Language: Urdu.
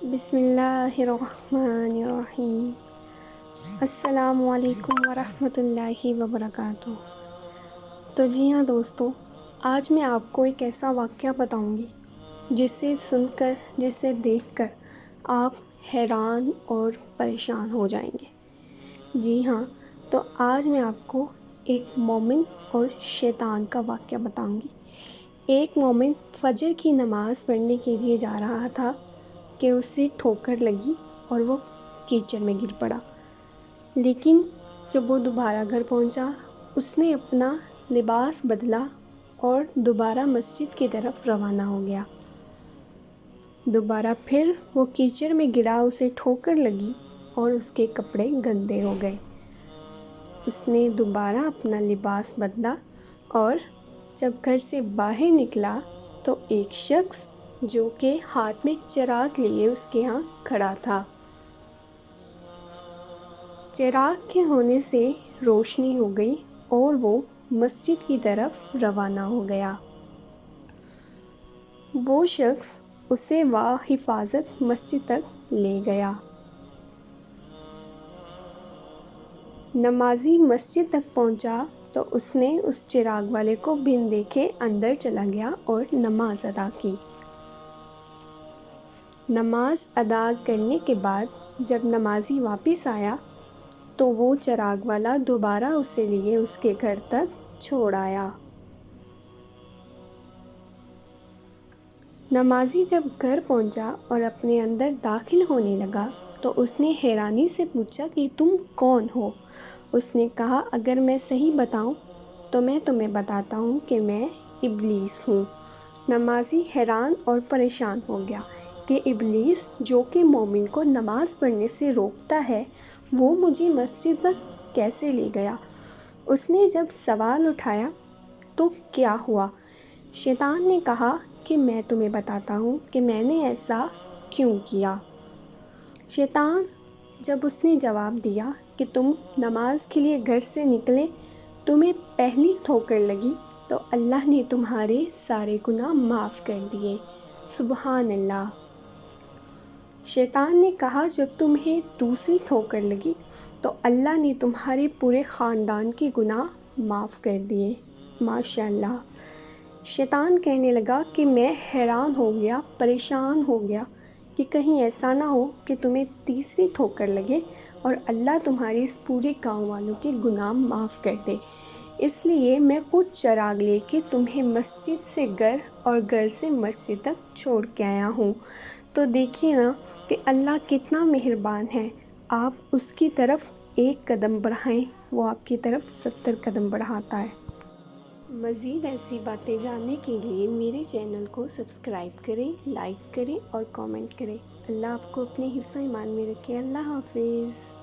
بسم اللہ الرحمن الرحیم۔ السلام علیکم ورحمۃ اللہ وبرکاتہ۔ تو جی ہاں دوستو، آج میں آپ کو ایک ایسا واقعہ بتاؤں گی جسے سن کر، جسے دیکھ کر آپ حیران اور پریشان ہو جائیں گے۔ جی ہاں، تو آج میں آپ کو ایک مومن اور شیطان کا واقعہ بتاؤں گی۔ ایک مومن فجر کی نماز پڑھنے کے لیے جا رہا تھا کہ اسے ٹھوکر لگی اور وہ کیچڑ میں گر پڑا، لیکن جب وہ دوبارہ گھر پہنچا، اس نے اپنا لباس بدلا اور دوبارہ مسجد کی طرف روانہ ہو گیا۔ دوبارہ پھر وہ کیچڑ میں گرا، اسے ٹھوکر لگی اور اس کے کپڑے گندے ہو گئے۔ اس نے دوبارہ اپنا لباس بدلا اور جب گھر سے باہر نکلا تو ایک شخص جو کہ ہاتھ میں چراغ لیے اس کے ہاں کھڑا تھا۔ چراغ کے ہونے سے روشنی ہو گئی اور وہ مسجد کی طرف روانہ ہو گیا۔ وہ شخص اسے بحفاظت مسجد تک لے گیا۔ نمازی مسجد تک پہنچا تو اس نے اس چراغ والے کو بن دیکھے اندر چلا گیا اور نماز ادا کی۔ نماز ادا کرنے کے بعد جب نمازی واپس آیا تو وہ چراغ والا دوبارہ اسے لیے اس کے گھر تک چھوڑ آیا۔ نمازی جب گھر پہنچا اور اپنے اندر داخل ہونے لگا تو اس نے حیرانی سے پوچھا کہ تم کون ہو؟ اس نے کہا، اگر میں صحیح بتاؤں تو میں تمہیں بتاتا ہوں کہ میں ابلیس ہوں۔ نمازی حیران اور پریشان ہو گیا کہ ابلیس جو کہ مومن کو نماز پڑھنے سے روکتا ہے، وہ مجھے مسجد تک کیسے لے گیا؟ اس نے جب سوال اٹھایا تو کیا ہوا؟ شیطان نے کہا کہ میں تمہیں بتاتا ہوں کہ میں نے ایسا کیوں کیا۔ شیطان جب اس نے جواب دیا کہ تم نماز کے لیے گھر سے نکلے، تمہیں پہلی ٹھوکر لگی تو اللہ نے تمہارے سارے گناہ معاف کر دیے۔ سبحان اللہ۔ شیطان نے کہا، جب تمہیں دوسری ٹھوکر لگی تو اللہ نے تمہارے پورے خاندان کے گناہ معاف کر دیے۔ ماشاء اللہ۔ شیطان کہنے لگا کہ میں حیران ہو گیا، پریشان ہو گیا کہ کہیں ایسا نہ ہو کہ تمہیں تیسری ٹھوکر لگے اور اللہ تمہارے اس پورے گاؤں والوں کے گناہ معاف کر دے، اس لیے میں خود چراغ لے کے تمہیں مسجد سے گھر اور گھر سے مسجد تک چھوڑ کے آیا ہوں۔ تو دیکھیے نا کہ اللہ کتنا مہربان ہے، آپ اس کی طرف ایک قدم بڑھائیں، وہ آپ کی طرف 70 قدم بڑھاتا ہے۔ مزید ایسی باتیں جاننے کے لیے میرے چینل کو سبسکرائب کریں، لائک کریں اور کامنٹ کریں۔ اللہ آپ کو اپنے حفظ و ایمان میں رکھے۔ اللہ حافظ۔